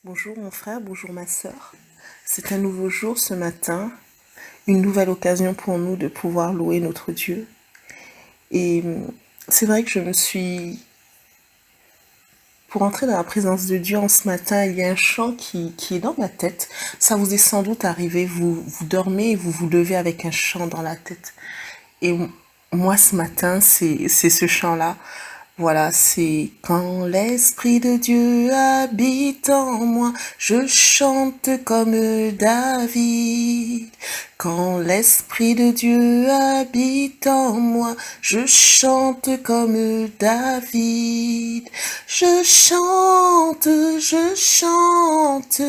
Bonjour mon frère, bonjour ma sœur. C'est un nouveau jour ce matin, une nouvelle occasion pour nous de pouvoir louer notre Dieu. Et c'est vrai que pour entrer dans la présence de Dieu en ce matin, il y a un chant qui est dans ma tête. Ça vous est sans doute arrivé, vous dormez et vous vous levez avec un chant dans la tête. Et moi ce matin, c'est ce chant-là. Voilà, c'est quand l'Esprit de Dieu habite en moi, je chante comme David. Quand l'Esprit de Dieu habite en moi, je chante comme David. Je chante, je chante,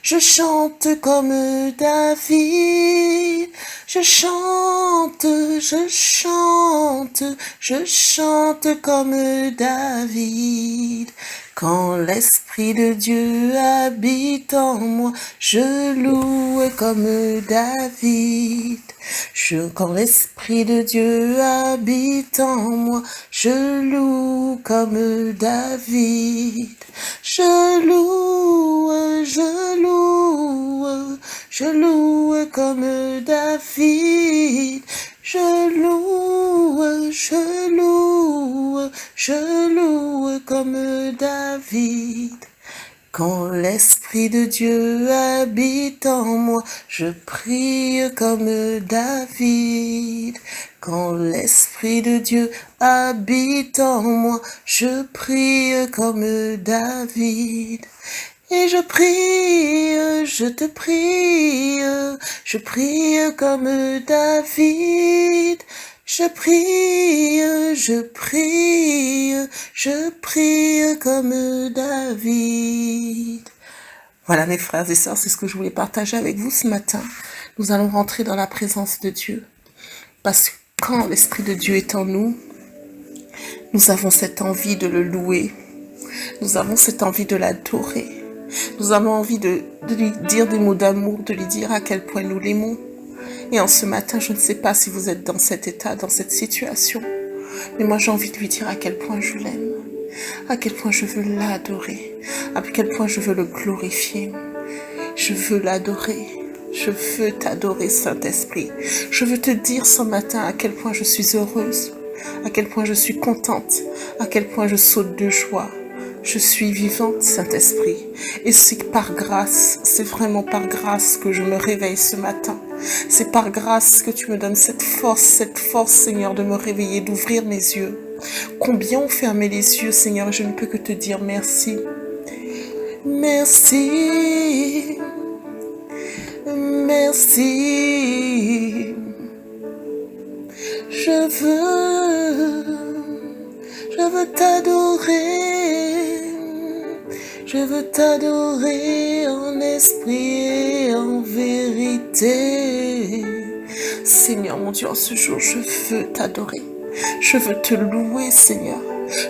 je chante comme David. Je chante, je chante, je chante comme David. Quand l'Esprit de Dieu habite en moi, je loue comme David. Quand l'Esprit de Dieu habite en moi, je loue comme David. Je loue, je loue, je loue comme David. Je loue, je loue, je loue comme David. Quand l'Esprit de Dieu habite en moi, je prie comme David. Quand l'Esprit de Dieu habite en moi, je prie comme David. Et je prie, je te prie, je prie comme David. Je prie, je prie, je prie comme David. Voilà mes frères et sœurs, c'est ce que je voulais partager avec vous ce matin. Nous allons rentrer dans la présence de Dieu. Parce que quand l'Esprit de Dieu est en nous, nous avons cette envie de le louer. Nous avons cette envie de l'adorer. Nous avons envie de lui dire des mots d'amour, de lui dire à quel point nous l'aimons. Et en ce matin, je ne sais pas si vous êtes dans cet état, dans cette situation, mais moi j'ai envie de lui dire à quel point je l'aime, à quel point je veux l'adorer, à quel point je veux le glorifier. Je veux l'adorer, je veux t'adorer Saint-Esprit. Je veux te dire ce matin à quel point je suis heureuse, à quel point je suis contente, à quel point je saute de joie. Je suis vivante, Saint-Esprit. Et c'est par grâce, c'est vraiment par grâce que je me réveille ce matin. C'est par grâce que tu me donnes cette force, Seigneur, de me réveiller, d'ouvrir mes yeux. Combien ont fermé les yeux, Seigneur, je ne peux que te dire merci. Merci. Merci. Je veux t'adorer. Je veux t'adorer en esprit et en vérité. Seigneur mon Dieu, en ce jour, je veux t'adorer. Je veux te louer, Seigneur.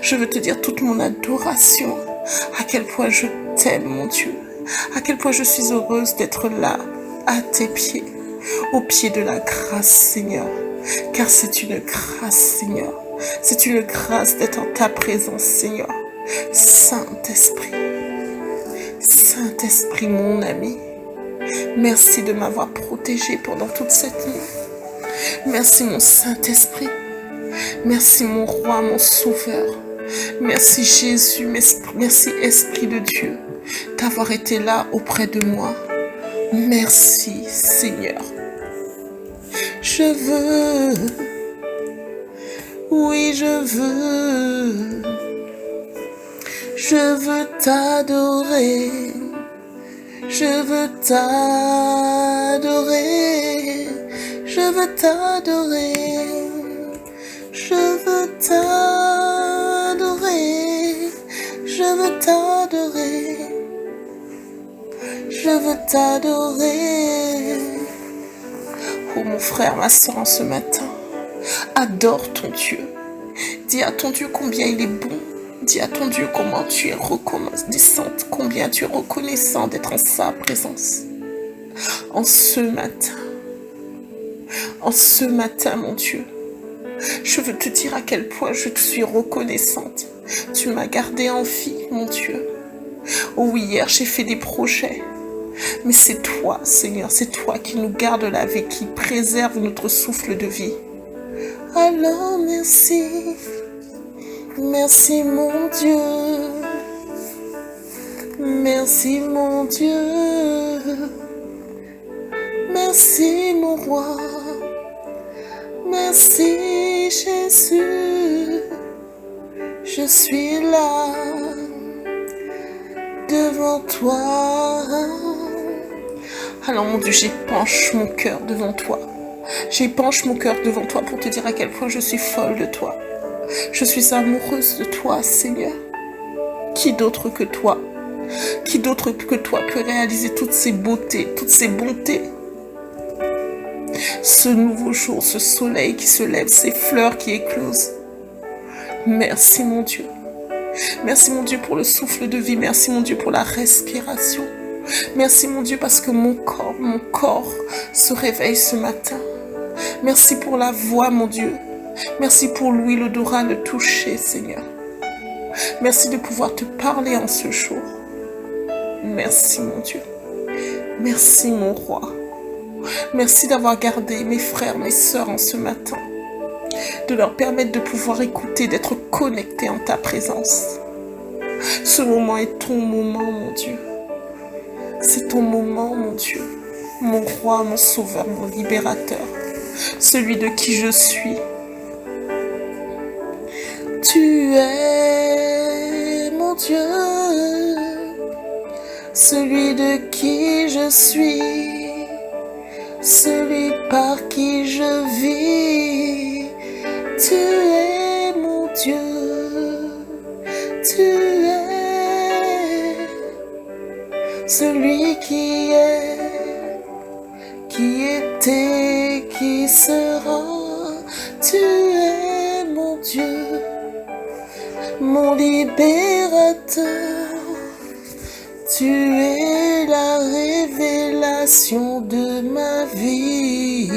Je veux te dire toute mon adoration. À quel point je t'aime, mon Dieu. À quel point je suis heureuse d'être là, à tes pieds, au pied de la grâce, Seigneur. Car c'est une grâce, Seigneur. C'est une grâce d'être en ta présence, Seigneur. Saint-Esprit. Saint-Esprit, mon ami, merci de m'avoir protégé pendant toute cette nuit. Merci, mon Saint-Esprit. Merci, mon roi, mon sauveur. Merci, Jésus. Merci, Esprit de Dieu, d'avoir été là auprès de moi. Merci, Seigneur. Je veux, oui, je veux t'adorer. Je veux t'adorer, je veux t'adorer, je veux t'adorer, je veux t'adorer, je veux t'adorer. Oh mon frère, ma soeur, en ce matin, adore ton Dieu. Dis à ton Dieu combien il est bon. Dis à ton Dieu comment tu es reconnaissante, combien tu es reconnaissant d'être en sa présence. En ce matin, mon Dieu, je veux te dire à quel point je te suis reconnaissante. Tu m'as gardé en vie, mon Dieu. Oh oui, hier j'ai fait des projets. Mais c'est toi, Seigneur, c'est toi qui nous garde la vie, qui préserve notre souffle de vie. Alors merci, merci mon Dieu, merci mon Dieu, merci mon roi, merci Jésus, je suis là devant toi. Alors mon Dieu, j'épanche mon cœur devant toi. J'épanche mon cœur devant toi pour te dire à quel point je suis folle de toi. Je suis amoureuse de toi, Seigneur. Qui d'autre que toi? Qui d'autre que toi peut réaliser toutes ces beautés, toutes ces bontés? Ce nouveau jour, ce soleil qui se lève, ces fleurs qui éclosent. Merci mon Dieu. Merci mon Dieu pour le souffle de vie. Merci mon Dieu pour la respiration. Merci mon Dieu parce que mon corps se réveille ce matin. Merci pour la voix mon Dieu. Merci pour l'ouïe, l'odorat, le toucher Seigneur. Merci de pouvoir te parler en ce jour. Merci mon Dieu. Merci mon roi. Merci d'avoir gardé mes frères, mes sœurs en ce matin. De leur permettre de pouvoir écouter, d'être connectés en ta présence. Ce moment est ton moment mon Dieu. C'est ton moment, mon Dieu, mon roi, mon sauveur, mon libérateur, celui de qui je suis. Tu es mon Dieu, celui de qui je suis, celui par qui je vis. Tu es mon Dieu, tu es celui qui est, qui était, qui sera. Tu es mon Dieu, mon libérateur. Tu es la révélation de ma vie.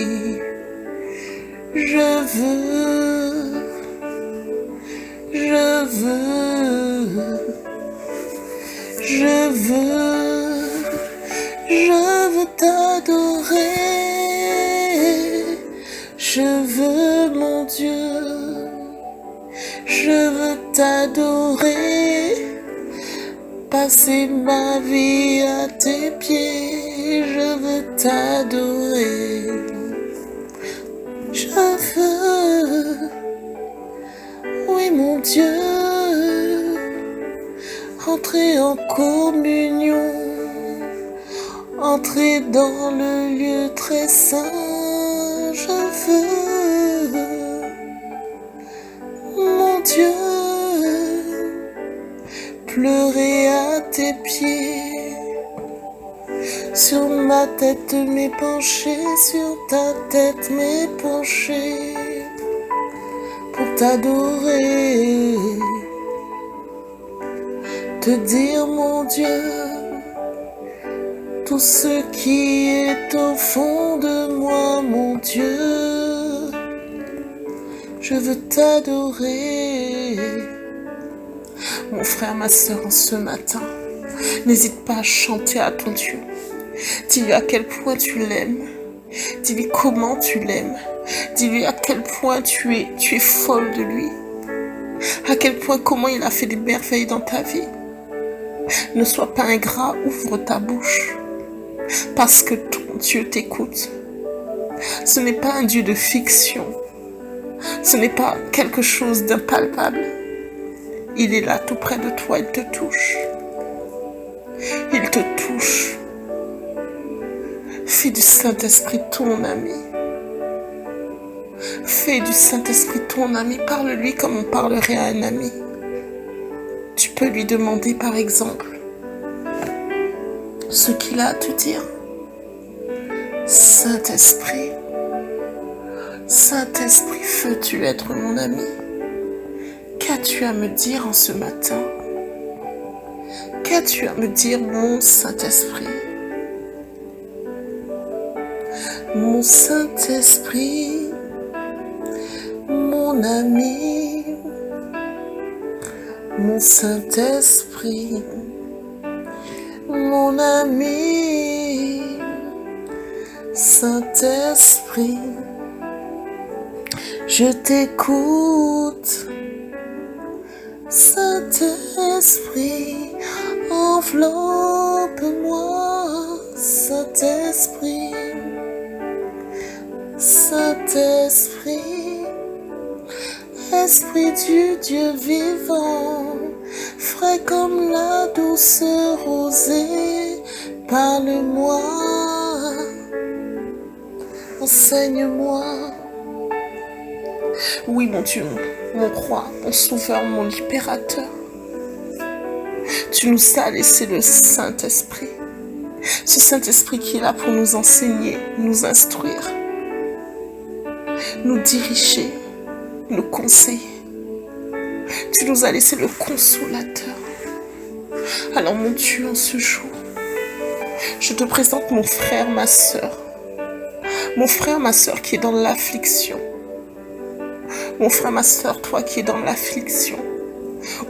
Je veux t'adorer. Je veux mon Dieu, je veux t'adorer. Passer ma vie à tes pieds, je veux t'adorer. Je veux, oui mon Dieu, entrer en communion, entrer dans le lieu très saint. Je veux, mon Dieu, pleurer à tes pieds, sur ma tête m'épancher, sur ta tête m'épancher, pour t'adorer, te dire mon Dieu, tout ce qui est au fond de moi, mon Dieu, je veux t'adorer. Mon frère, ma soeur, en ce matin, n'hésite pas à chanter à ton Dieu. Dis-lui à quel point tu l'aimes. Dis-lui comment tu l'aimes. Dis-lui à quel point tu es folle de lui. À quel point, comment il a fait des merveilles dans ta vie. Ne sois pas ingrat, ouvre ta bouche. Parce que ton Dieu t'écoute. Ce n'est pas un Dieu de fiction. Ce n'est pas quelque chose d'impalpable. Il est là tout près de toi, il te touche. Il te touche. Fais du Saint-Esprit ton ami. Fais du Saint-Esprit ton ami. Parle-lui comme on parlerait à un ami. Tu peux lui demander par exemple ce qu'il a à te dire. Saint-Esprit, Saint-Esprit, veux-tu être mon ami? Qu'as-tu à me dire en ce matin? Qu'as-tu à me dire, mon Saint-Esprit? Mon Saint-Esprit, mon ami, mon Saint-Esprit, mon ami. Saint-Esprit, je t'écoute. Saint-Esprit, enveloppe-moi. Saint-Esprit, Saint-Esprit, Esprit du Dieu vivant, frais comme la douce rosée, parle-moi, enseigne-moi. Oui, mon Dieu, mon roi, mon sauveur, mon libérateur, tu nous as laissé le Saint-Esprit. Ce Saint-Esprit qui est là pour nous enseigner, nous instruire, nous diriger, nous conseiller. Tu nous as laissé le consolateur. Alors mon Dieu, en ce jour, je te présente mon frère, ma soeur. Mon frère, ma soeur qui est dans l'affliction. Mon frère, ma soeur, toi qui es dans l'affliction,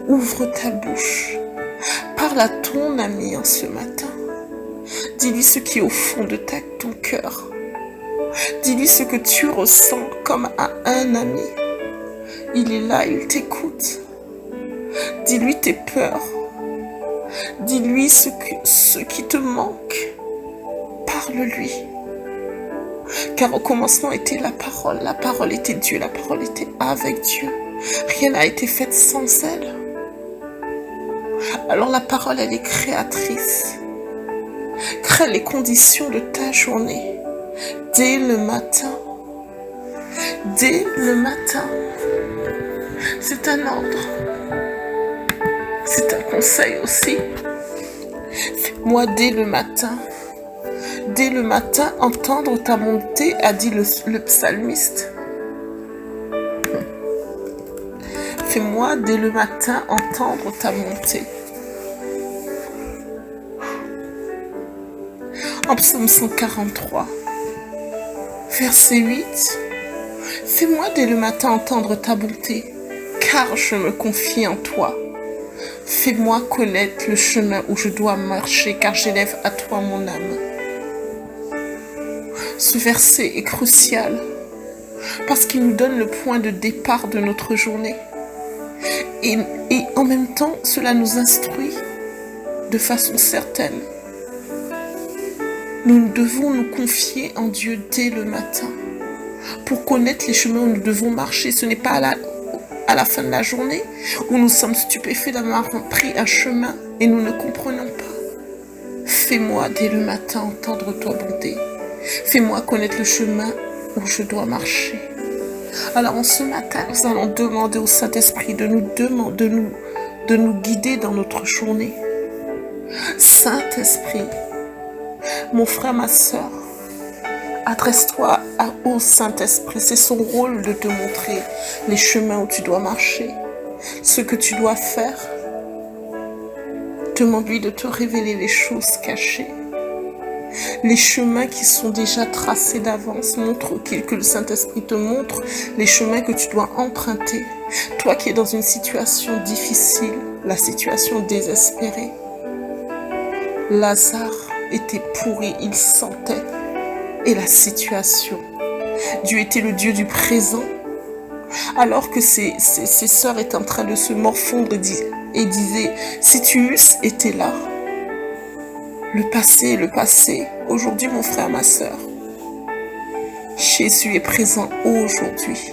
ouvre ta bouche. Parle à ton ami en ce matin. Dis-lui ce qui est au fond de ton cœur. Dis-lui ce que tu ressens comme à un ami. Il est là, il t'écoute. Dis-lui tes peurs. Dis-lui ce qui te manque. Parle-lui. Car au commencement était la parole était Dieu, la parole était avec Dieu. Rien n'a été fait sans elle. Alors la parole, elle est créatrice. Crée les conditions de ta journée. Dès le matin. Dès le matin. C'est un ordre. C'est un conseil aussi. Fais-moi dès le matin. Dès le matin, entendre ta bonté, a dit le psalmiste. Fais-moi dès le matin entendre ta bonté. En psaume 143, verset 8. Fais-moi dès le matin entendre ta bonté, car je me confie en toi. Fais-moi connaître le chemin où je dois marcher, car j'élève à toi mon âme. Ce verset est crucial, parce qu'il nous donne le point de départ de notre journée. Et en même temps, cela nous instruit de façon certaine. Nous devons nous confier en Dieu dès le matin pour connaître les chemins où nous devons marcher. Ce n'est pas à la fin de la journée où nous sommes stupéfaits d'avoir pris un chemin et nous ne comprenons pas. Fais-moi dès le matin entendre ta bonté. Fais-moi connaître le chemin où je dois marcher. Alors en ce matin, nous allons demander au Saint-Esprit de nous guider dans notre journée. Saint-Esprit, mon frère, ma soeur, adresse-toi au Saint-Esprit. C'est son rôle de te montrer les chemins où tu dois marcher, ce que tu dois faire. Demande-lui de te révéler les choses cachées, les chemins qui sont déjà tracés d'avance. Que le Saint-Esprit te montre les chemins que tu dois emprunter. Toi qui es dans une situation difficile, la situation désespérée. Lazare était pourri, il sentait. Et la situation. Dieu était le Dieu du présent. Alors que ses sœurs étaient en train de se morfondre et disaient, si tu eusses été là. Le passé est le passé. Aujourd'hui, mon frère, ma soeur, Jésus est présent aujourd'hui.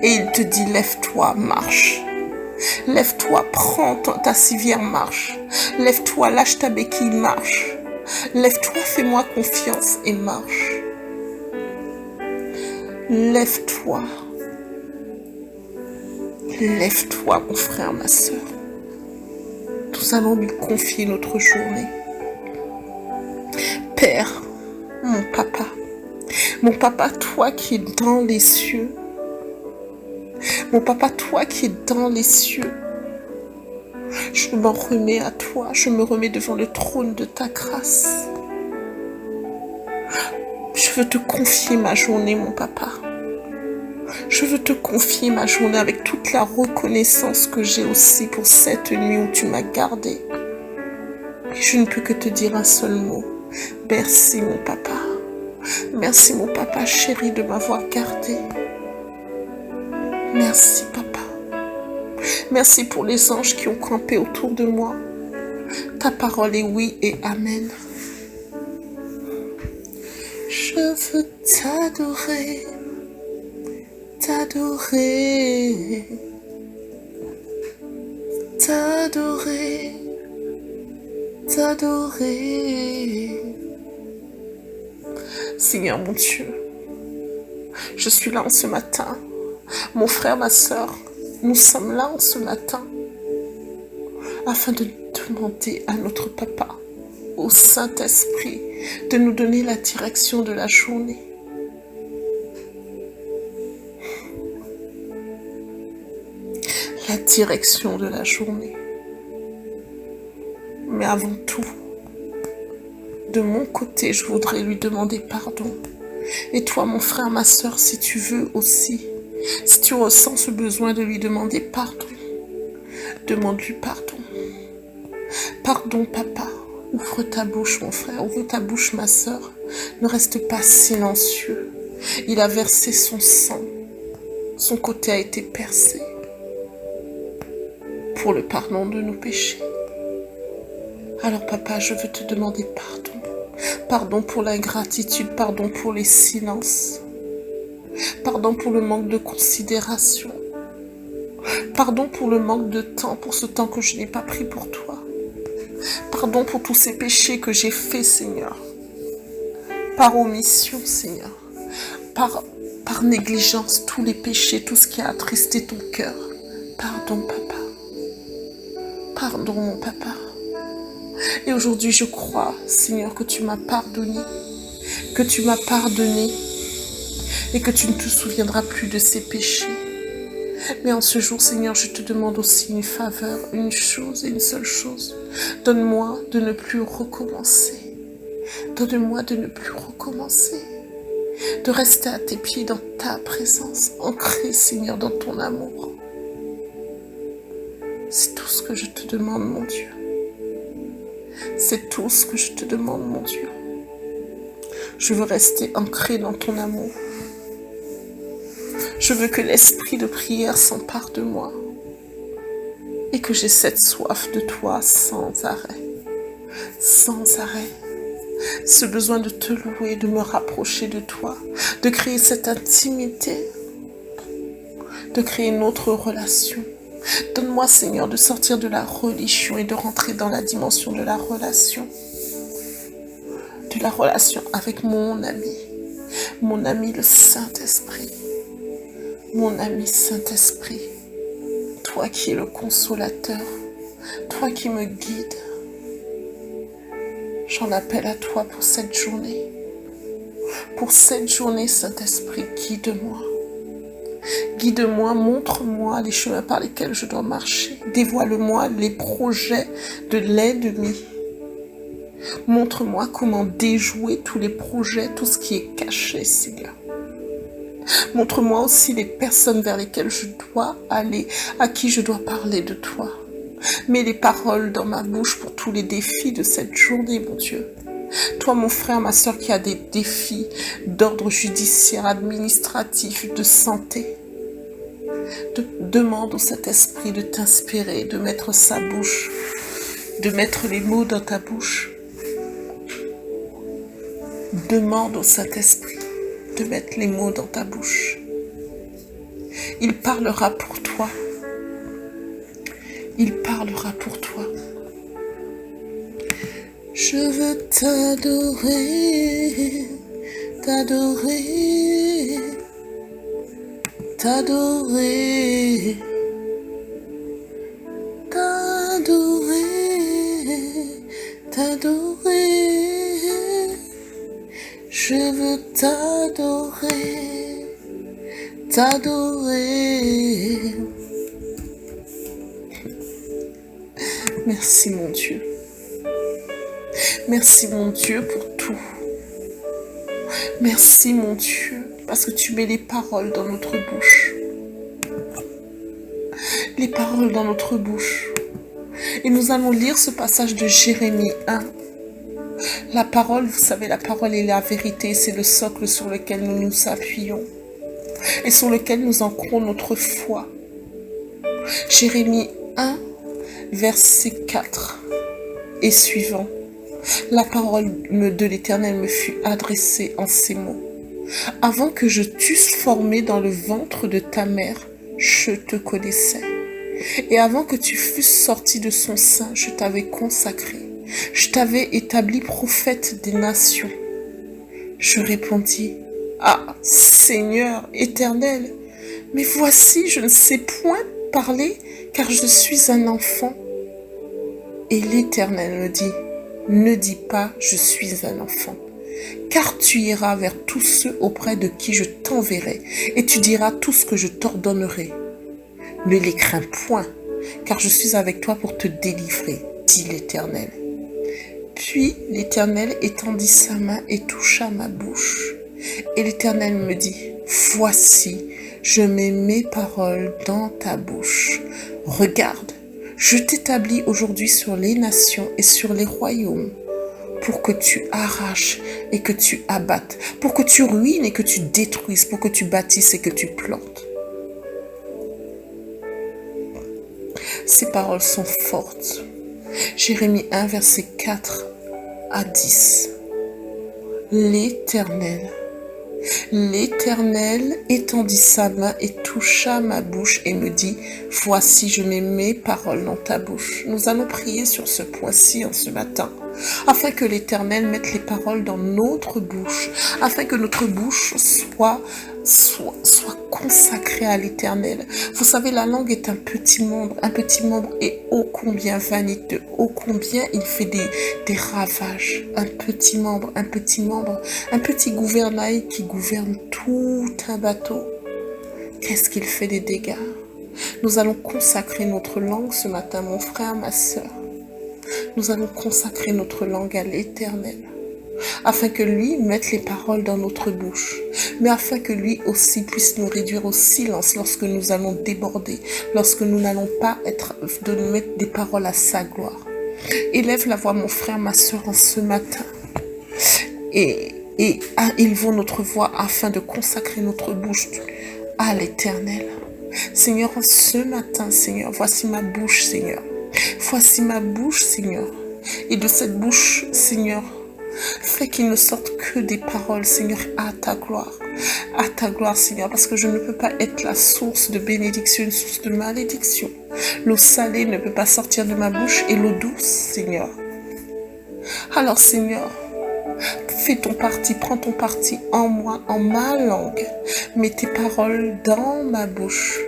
Et il te dit, lève-toi, marche. Lève-toi, prends ta civière, marche. Lève-toi, lâche ta béquille, marche. Lève-toi, fais-moi confiance et marche. Lève-toi. Lève-toi, mon frère, ma soeur. Nous allons lui confier notre journée. Père, mon papa, toi qui es dans les cieux, mon papa, toi qui es dans les cieux, je m'en remets à toi, je me remets devant le trône de ta grâce. Je veux te confier ma journée, mon papa. Je veux te confier ma journée avec toute la reconnaissance que j'ai aussi pour cette nuit où tu m'as gardé. Et je ne peux que te dire un seul mot. Merci mon papa. Merci mon papa chéri de m'avoir gardé. Merci papa. Merci pour les anges qui ont campé autour de moi. Ta parole est oui et amen. Je veux t'adorer, t'adorer, t'adorer, t'adorer. Seigneur mon Dieu, je suis là en ce matin. Mon frère, ma soeur, nous sommes là en ce matin afin de demander à notre papa, au Saint-Esprit, de nous donner la direction de la journée. La direction de la journée. Mais avant tout, de mon côté, je voudrais lui demander pardon. Et toi, mon frère, ma soeur, si tu veux aussi, si tu ressens ce besoin de lui demander pardon, demande-lui pardon. Pardon, papa. Ouvre ta bouche, mon frère. Ouvre ta bouche, ma soeur. Ne reste pas silencieux. Il a versé son sang. Son côté a été percé pour le pardon de nos péchés. Alors, papa, je veux te demander pardon. Pardon pour l'ingratitude. Pardon pour les silences. Pardon pour le manque de considération. Pardon pour le manque de temps, pour ce temps que je n'ai pas pris pour toi. Pardon pour tous ces péchés que j'ai faits, Seigneur. Par omission, Seigneur. Par négligence, tous les péchés, tout ce qui a attristé ton cœur. Pardon, papa. Pardon, mon papa. Et aujourd'hui, je crois, Seigneur, que tu m'as pardonné. Que tu m'as pardonné. Et que tu ne te souviendras plus de ces péchés. Mais en ce jour, Seigneur, je te demande aussi une faveur, une chose et une seule chose. Donne-moi de ne plus recommencer. Donne-moi de ne plus recommencer. De rester à tes pieds dans ta présence, ancré, Seigneur, dans ton amour. C'est tout ce que je te demande, mon Dieu. C'est tout ce que je te demande, mon Dieu. Je veux rester ancré dans ton amour. Je veux que l'esprit de prière s'empare de moi et que j'ai cette soif de toi sans arrêt. Sans arrêt. Ce besoin de te louer, de me rapprocher de toi, de créer cette intimité, de créer une autre relation. Donne-moi, Seigneur, de sortir de la religion et de rentrer dans la dimension de la relation. De la relation avec mon ami le Saint-Esprit. Mon ami Saint-Esprit, toi qui es le consolateur, toi qui me guides, j'en appelle à toi pour cette journée. Pour cette journée, Saint-Esprit, guide-moi. Guide-moi, montre-moi les chemins par lesquels je dois marcher. Dévoile-moi les projets de l'ennemi. Montre-moi comment déjouer tous les projets, tout ce qui est caché, Seigneur. Montre-moi aussi les personnes vers lesquelles je dois aller, à qui je dois parler de toi. Mets les paroles dans ma bouche pour tous les défis de cette journée, mon Dieu. Toi, mon frère, ma soeur, qui a des défis d'ordre judiciaire, administratif, de santé, demande au Saint-Esprit de t'inspirer, de mettre sa bouche, de mettre les mots dans ta bouche. Demande au Saint-Esprit de mettre les mots dans ta bouche. Il parlera pour toi. Il parlera pour toi. Je veux t'adorer, t'adorer, t'adorer, t'adorer, t'adorer. Je veux t'adorer, t'adorer. Merci mon Dieu. Merci mon Dieu pour tout. Merci mon Dieu parce que tu mets les paroles dans notre bouche. Les paroles dans notre bouche. Et nous allons lire ce passage de Jérémie 1. La parole, vous savez, la parole est la vérité, c'est le socle sur lequel nous nous appuyons et sur lequel nous ancrons notre foi. Jérémie 1, verset 4 et suivant. La parole de l'Éternel me fut adressée en ces mots. Avant que je t'eusse formé dans le ventre de ta mère, je te connaissais. Et avant que tu fusses sorti de son sein, je t'avais consacré. Je t'avais établi prophète des nations. Je répondis, ah, Seigneur éternel, mais voici, je ne sais point parler, car je suis un enfant. Et l'Éternel me dit, ne dis pas, je suis un enfant, car tu iras vers tous ceux auprès de qui je t'enverrai, et tu diras tout ce que je t'ordonnerai. Ne les crains point, car je suis avec toi pour te délivrer, dit l'Éternel. Puis l'Éternel étendit sa main et toucha ma bouche. Et l'Éternel me dit, voici, je mets mes paroles dans ta bouche. Regarde, je t'établis aujourd'hui sur les nations et sur les royaumes, pour que tu arraches et que tu abattes, pour que tu ruines et que tu détruises, pour que tu bâtisses et que tu plantes. Ces paroles sont fortes. Jérémie 1, verset 4 à 10. L'Éternel étendit sa main et toucha ma bouche et me dit, voici, je mets mes paroles dans ta bouche. Nous allons prier sur ce point-ci en ce matin, afin que l'Éternel mette les paroles dans notre bouche, afin que notre bouche soit consacrée à l'Éternel. Vous savez, la langue est un petit membre et ô combien vaniteux, ô combien il fait des ravages. Un petit membre, un petit gouvernail qui gouverne tout un bateau. Qu'est-ce qu'il fait des dégâts? Nous allons consacrer notre langue ce matin, mon frère, ma sœur. Nous allons consacrer notre langue à l'Éternel, afin que lui mette les paroles dans notre bouche, mais afin que lui aussi puisse nous réduire au silence lorsque nous allons déborder, lorsque nous n'allons pas de mettre des paroles à sa gloire. Élève la voix, mon frère, ma soeur, en ce matin, et élevons notre voix afin de consacrer notre bouche à l'Éternel. Seigneur, en ce matin, Seigneur, voici ma bouche, Seigneur. Voici ma bouche, Seigneur. Et de cette bouche, Seigneur, fais qu'il ne sorte que des paroles, Seigneur, à ta gloire, Seigneur, parce que je ne peux pas être la source de bénédiction, une source de malédiction. L'eau salée ne peut pas sortir de ma bouche et l'eau douce, Seigneur. Alors, Seigneur, fais ton parti, prends ton parti en moi, en ma langue. Mets tes paroles dans ma bouche,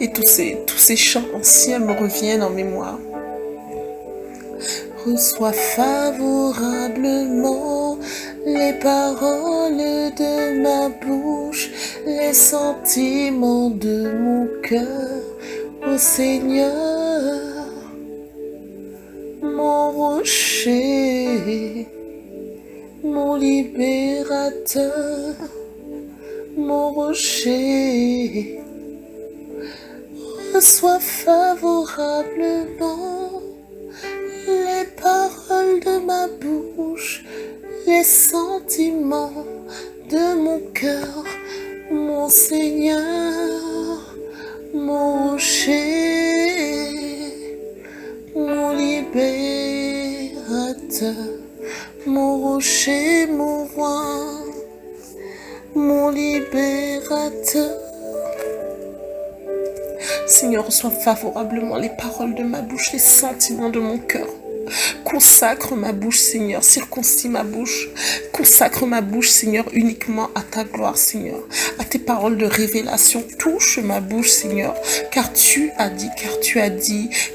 Et tous ces chants anciens me reviennent en mémoire. Reçois favorablement les paroles de ma bouche, les sentiments de mon cœur, ô Seigneur, mon rocher, mon libérateur, mon rocher. Reçois favorablement les paroles de ma bouche, les sentiments de mon cœur, mon Seigneur, mon rocher, mon libérateur, mon rocher, mon roi, mon libérateur. Seigneur, reçois favorablement les paroles de ma bouche, les sentiments de mon cœur. Consacre ma bouche, Seigneur, circoncis ma bouche. Consacre ma bouche, Seigneur, uniquement à ta gloire, Seigneur. À tes paroles de révélation, touche ma bouche, Seigneur, car tu as dit.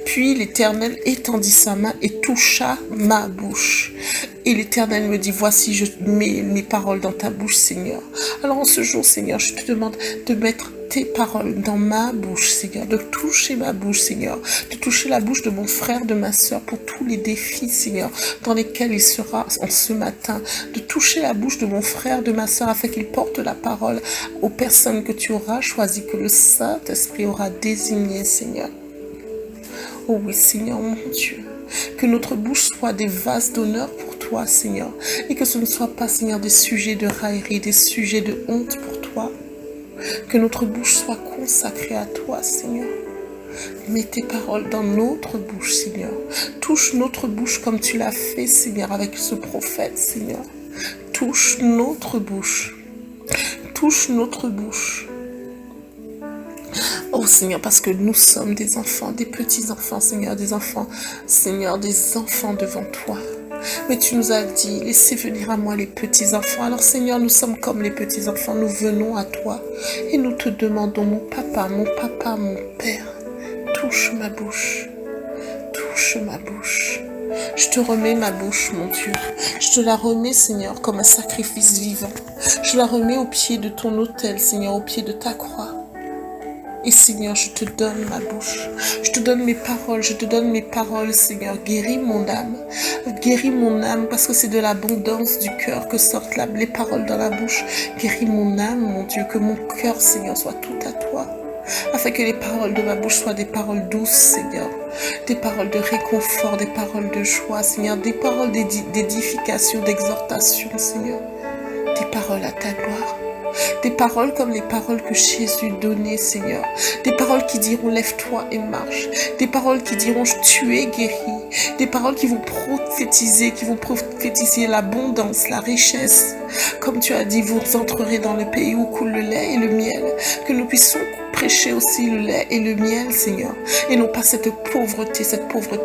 Puis l'Éternel étendit sa main et toucha ma bouche. Et l'Éternel me dit, voici, je mets mes paroles dans ta bouche, Seigneur. Alors en ce jour, Seigneur, je te demande de mettre tes paroles dans ma bouche, Seigneur, de toucher ma bouche, Seigneur, de toucher la bouche de mon frère, de ma soeur, pour tous les défis, Seigneur, dans lesquels il sera en ce matin, de toucher la bouche de mon frère, de ma soeur, afin qu'il porte la parole aux personnes que tu auras choisies, que le Saint-Esprit aura désignées, Seigneur. Oh oui, Seigneur, mon Dieu, que notre bouche soit des vases d'honneur pour toi, Seigneur, et que ce ne soit pas, Seigneur, des sujets de raillerie, des sujets de honte pour toi. Que notre bouche soit consacrée à toi, Seigneur. Mets tes paroles dans notre bouche, Seigneur. Touche notre bouche comme tu l'as fait, Seigneur, avec ce prophète, Seigneur. Touche notre bouche. Touche notre bouche. Oh Seigneur, parce que nous sommes des enfants, des petits-enfants, Seigneur, des enfants, Seigneur, des enfants devant toi. Mais tu nous as dit, laissez venir à moi les petits-enfants. Alors Seigneur, nous sommes comme les petits-enfants, nous venons à toi et nous te demandons, mon papa, mon Père, touche ma bouche, touche ma bouche. Je te remets ma bouche, mon Dieu. Je te la remets, Seigneur, comme un sacrifice vivant. Je la remets au pied de ton autel, Seigneur, au pied de ta croix. Et Seigneur, je te donne ma bouche. Je te donne mes paroles. Je te donne mes paroles, Seigneur. Guéris mon âme. Guéris mon âme parce que c'est de l'abondance du cœur que sortent les paroles dans la bouche. Guéris mon âme, mon Dieu. Que mon cœur, Seigneur, soit tout à toi. Afin que les paroles de ma bouche soient des paroles douces, Seigneur. Des paroles de réconfort, des paroles de joie, Seigneur. Des paroles d'édification, d'exhortation, Seigneur. Des paroles à ta gloire. Des paroles comme les paroles que Jésus donnait, Seigneur. Des paroles qui diront lève-toi et marche. Des paroles qui diront tu es guéri. Des paroles qui vont prophétiser l'abondance, la richesse. Comme tu as dit, vous entrerez dans le pays où coule le lait et le miel. Que nous puissions prêcher aussi le lait et le miel, Seigneur. Et non pas cette pauvreté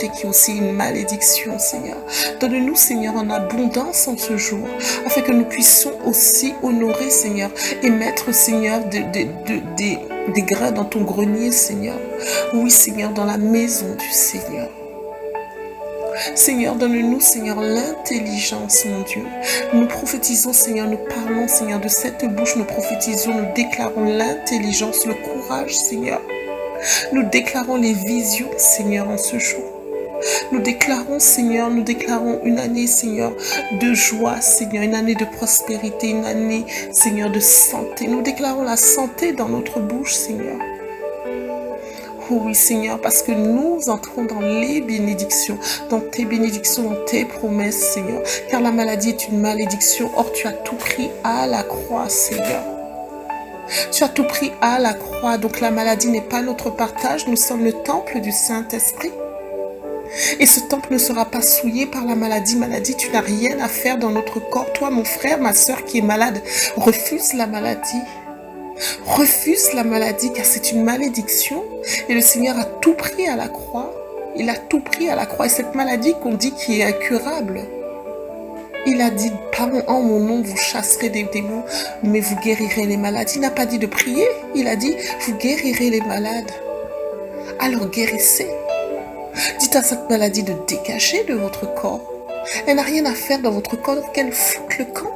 qui est aussi une malédiction, Seigneur. Donne-nous, Seigneur, en abondance en ce jour, afin que nous puissions aussi honorer, Seigneur, et mettre, Seigneur, des grains dans ton grenier, Seigneur. Oui, Seigneur, dans la maison du Seigneur. Seigneur, donne-nous, Seigneur, l'intelligence, mon Dieu. Nous prophétisons, Seigneur, nous parlons, Seigneur, de cette bouche, nous prophétisons, nous déclarons l'intelligence, le courage, Seigneur. Nous déclarons les visions, Seigneur, en ce jour. Nous déclarons, Seigneur, nous déclarons une année, Seigneur, de joie, Seigneur, une année de prospérité, une année, Seigneur, de santé. Nous déclarons la santé dans notre bouche, Seigneur. Oh oui, Seigneur, parce que nous entrons dans les bénédictions, dans tes bénédictions, dans tes promesses, Seigneur. Car la maladie est une malédiction. Or, tu as tout pris à la croix, Seigneur. Tu as tout pris à la croix. Donc, la maladie n'est pas notre partage. Nous sommes le temple du Saint-Esprit. Et ce temple ne sera pas souillé par la maladie. Maladie, tu n'as rien à faire dans notre corps. Toi, mon frère, ma soeur qui est malade, refuse la maladie. Refuse la maladie car c'est une malédiction et le Seigneur a tout pris à la croix. Il a tout pris à la croix et cette maladie qu'on dit qui est incurable, il a dit pas en mon nom vous chasserez des démons mais vous guérirez les malades. Il n'a pas dit de prier, il a dit vous guérirez les malades. Alors guérissez. Dites à cette maladie de dégager de votre corps. Elle n'a rien à faire dans votre corps, qu'elle foute le camp.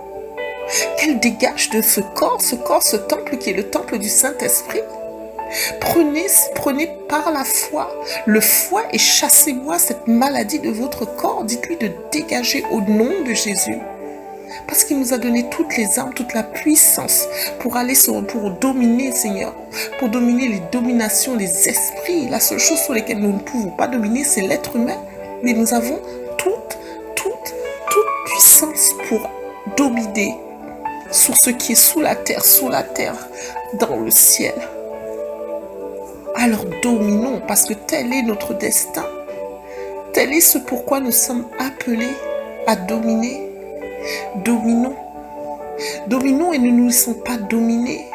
Qu'elle dégage de ce corps, ce temple qui est le temple du Saint-Esprit. Prenez par la foi le fouet et chassez-moi cette maladie de votre corps. Dites-lui de dégager au nom de Jésus. Parce qu'il nous a donné toutes les armes, toute la puissance pour dominer, Seigneur. Pour dominer les dominations, les esprits. La seule chose sur laquelle nous ne pouvons pas dominer, c'est l'être humain. Mais nous avons toute puissance pour dominer sur ce qui est sous la terre, dans le ciel. Alors dominons, parce que tel est notre destin. Tel est ce pourquoi nous sommes appelés à dominer. Dominons. Dominons et ne nous laissons pas dominer.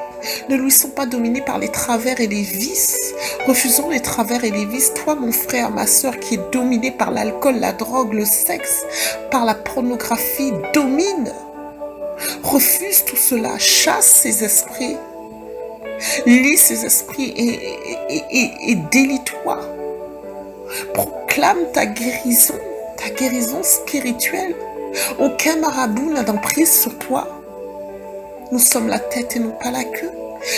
Ne nous laissons pas dominer par les travers et les vices. Refusons les travers et les vices. Toi, mon frère, ma soeur, qui est dominé par l'alcool, la drogue, le sexe, par la pornographie, domine. Refuse tout cela, chasse ces esprits, lis ces esprits et délie-toi. Proclame ta guérison spirituelle. Aucun marabout n'a d'emprise sur toi. Nous sommes la tête et non pas la queue.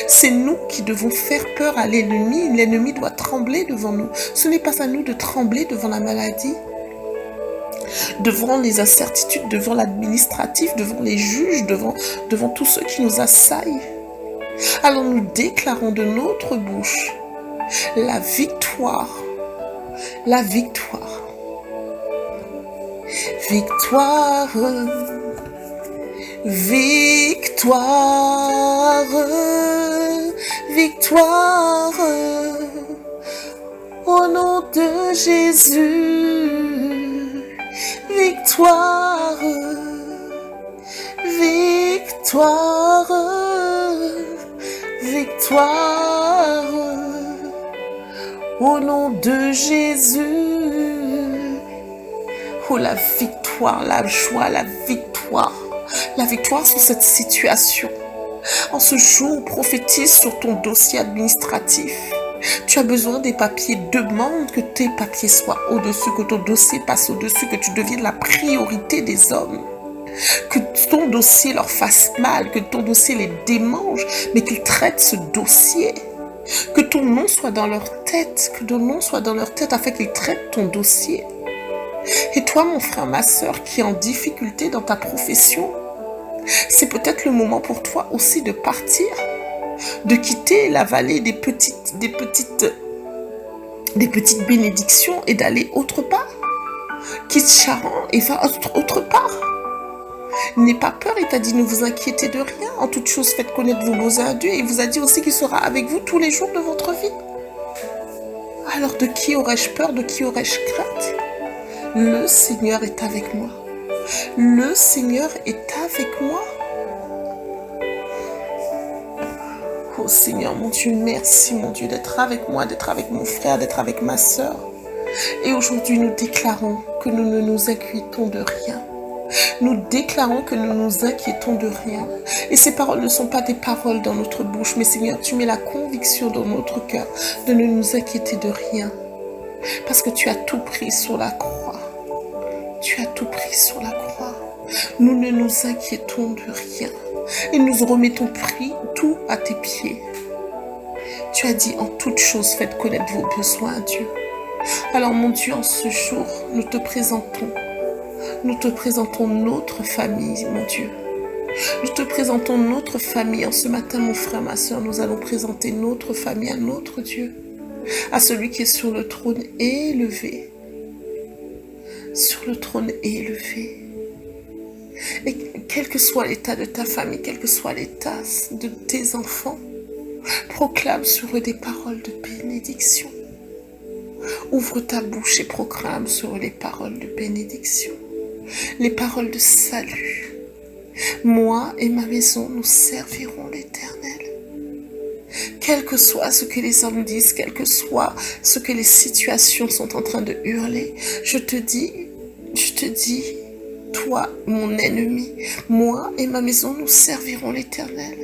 C'est nous qui devons faire peur à l'ennemi. L'ennemi doit trembler devant nous. Ce n'est pas à nous de trembler devant la maladie, devant les incertitudes, devant l'administratif, devant les juges, devant tous ceux qui nous assaillent. Alors nous déclarons de notre bouche la victoire, la victoire. Victoire, victoire, victoire, au nom de Jésus. Victoire, victoire, victoire, au nom de Jésus. Oh, la victoire, la joie, la victoire. La victoire sur cette situation. En ce jour, prophétise sur ton dossier administratif. Tu as besoin des papiers. Demande que tes papiers soient au-dessus, que ton dossier passe au-dessus, que tu deviennes la priorité des hommes. Que ton dossier leur fasse mal, que ton dossier les démange, mais qu'ils traitent ce dossier. Que ton nom soit dans leur tête, que ton nom soit dans leur tête afin qu'ils traitent ton dossier. Et toi, mon frère, ma soeur, qui est en difficulté dans ta profession, c'est peut-être le moment pour toi aussi de partir, de quitter la vallée des petites bénédictions et d'aller autre part. Quitte Charan et va autre part. N'aie pas peur, il t'a dit ne vous inquiétez de rien. En toute chose, faites connaître vos besoins à Dieu. Et il vous a dit aussi qu'il sera avec vous tous les jours de votre vie. Alors de qui aurais-je peur, de qui aurais-je crainte? Le Seigneur est avec moi. Le Seigneur est avec moi. Oh Seigneur, mon Dieu, merci mon Dieu d'être avec moi, d'être avec mon frère, d'être avec ma soeur. Et aujourd'hui, nous déclarons que nous ne nous inquiétons de rien. Nous déclarons que nous nous inquiétons de rien. Et ces paroles ne sont pas des paroles dans notre bouche, mais Seigneur, tu mets la conviction dans notre cœur de ne nous inquiéter de rien. Parce que tu as tout pris sur la croix. Tu as tout pris sur la croix. Nous ne nous inquiétons de rien. Et nous remettons tout à tes pieds. Tu as dit en toute chose, faites connaître vos besoins à Dieu. Alors mon Dieu, en ce jour, nous te présentons notre famille, mon Dieu. Nous te présentons notre famille. En ce matin, mon frère, ma soeur, nous allons présenter notre famille à notre Dieu, à celui qui est sur le trône élevé. Sur le trône élevé. Et quel que soit l'état de ta famille, quel que soit l'état de tes enfants, proclame sur eux des paroles de bénédiction. Ouvre ta bouche et proclame sur eux les paroles de bénédiction, les paroles de salut. Moi et ma maison, nous servirons l'Éternel. Quel que soit ce que les hommes disent, quel que soit ce que les situations sont en train de hurler, je te dis, toi, mon ennemi, moi et ma maison, nous servirons l'Éternel.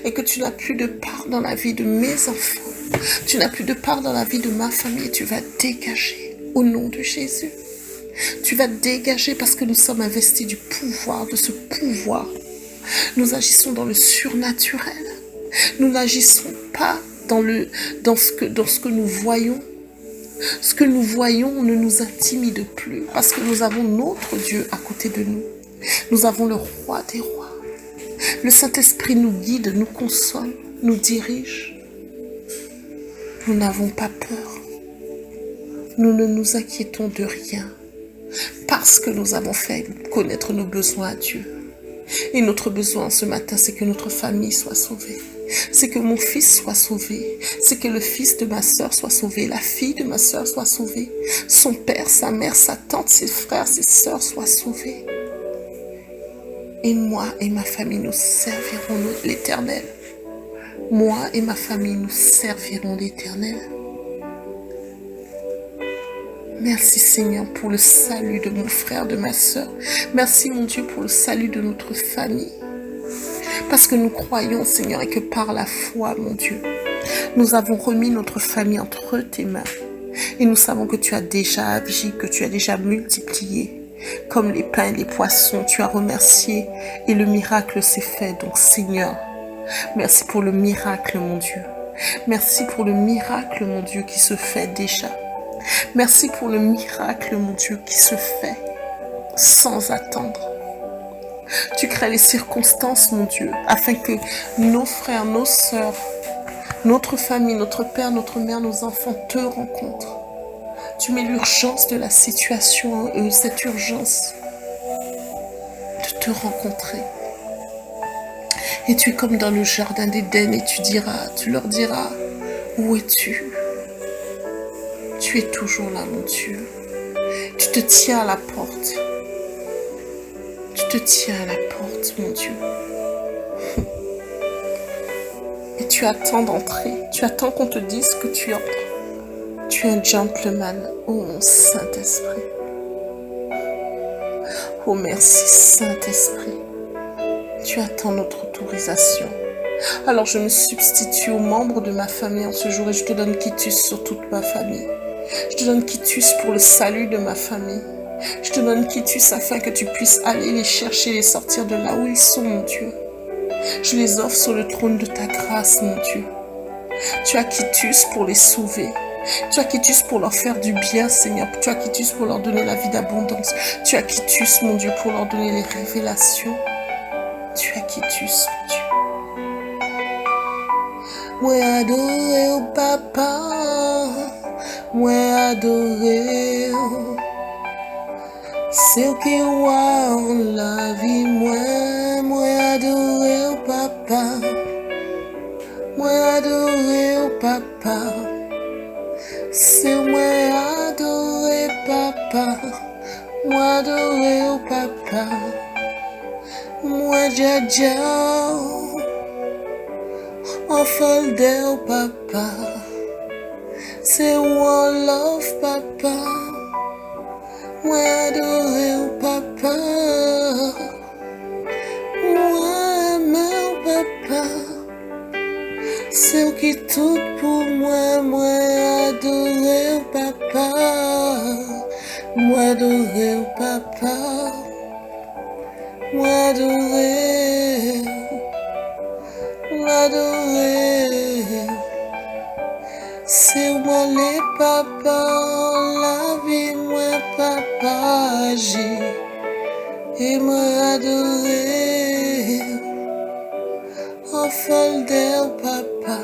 Et que tu n'as plus de part dans la vie de mes enfants. Tu n'as plus de part dans la vie de ma famille. Tu vas dégager au nom de Jésus. Tu vas dégager parce que nous sommes investis du pouvoir, de ce pouvoir. Nous agissons dans le surnaturel. Nous n'agissons pas dans ce que nous voyons. Ce que nous voyons ne nous intimide plus parce que nous avons notre Dieu à côté de nous. Nous avons le roi des rois. Le Saint-Esprit nous guide, nous console, nous dirige. Nous n'avons pas peur. Nous ne nous inquiétons de rien parce que nous avons fait connaître nos besoins à Dieu. Et notre besoin ce matin, c'est que notre famille soit sauvée. C'est que mon fils soit sauvé. C'est que le fils de ma soeur soit sauvé. La fille de ma soeur soit sauvée. Son père, sa mère, sa tante, ses frères, ses soeurs soient sauvés. Et moi et ma famille, nous servirons l'Éternel. Moi et ma famille, nous servirons l'Éternel. Merci Seigneur pour le salut de mon frère, de ma soeur. Merci mon Dieu pour le salut de notre famille. Parce que nous croyons Seigneur et que par la foi mon Dieu, nous avons remis notre famille entre tes mains. Et nous savons que tu as déjà agi, que tu as déjà multiplié. Comme les pains et les poissons, tu as remercié et le miracle s'est fait. Donc Seigneur, Merci pour le miracle, mon Dieu. Merci pour le miracle, mon Dieu, qui se fait déjà. Merci pour le miracle, mon Dieu, qui se fait sans attendre. Tu crées les circonstances, mon Dieu, afin que nos frères, nos sœurs, notre famille, notre père, notre mère, nos enfants te rencontrent. Tu mets l'urgence de la situation en eux, cette urgence de te rencontrer. Et tu es comme dans le jardin d'Éden et tu leur diras, où es-tu? Tu es toujours là, mon Dieu. Tu te tiens à la porte. Tu te tiens à la porte, mon Dieu. Et tu attends d'entrer. Tu attends qu'on te dise que tu entres. Tu es un gentleman, oh mon Saint-Esprit. Oh merci Saint-Esprit. Tu attends notre autorisation. Alors je me substitue aux membres de ma famille en ce jour et je te donne quitus sur toute ma famille. Je te donne quitus pour le salut de ma famille. Je te donne quitus afin que tu puisses aller les chercher, les sortir de là où ils sont, mon Dieu. Je les offre sur le trône de ta grâce, mon Dieu. Tu as quitus pour les sauver. Tu as quitus pour leur faire du bien, Seigneur. Tu as quitus pour leur donner la vie d'abondance. Tu as quitus, mon Dieu, pour leur donner les révélations. Tu as quitus, mon Dieu. Moi adoré au papa, moi adoré, c'est qui voit la vie, moi adoré au papa, moi adoré au papa, c'est moi adoré papa, moi adoré au papa, moi dja enfant de papa, c'est one love papa, moi adoré au papa, moi aimé au papa, c'est qui tout pour moi adoré au papa, moi adoré au papa, moi adoré. M'adorer, c'est moi les papas, la vie moi papa, j'ai et m'adorer, en folle de papa,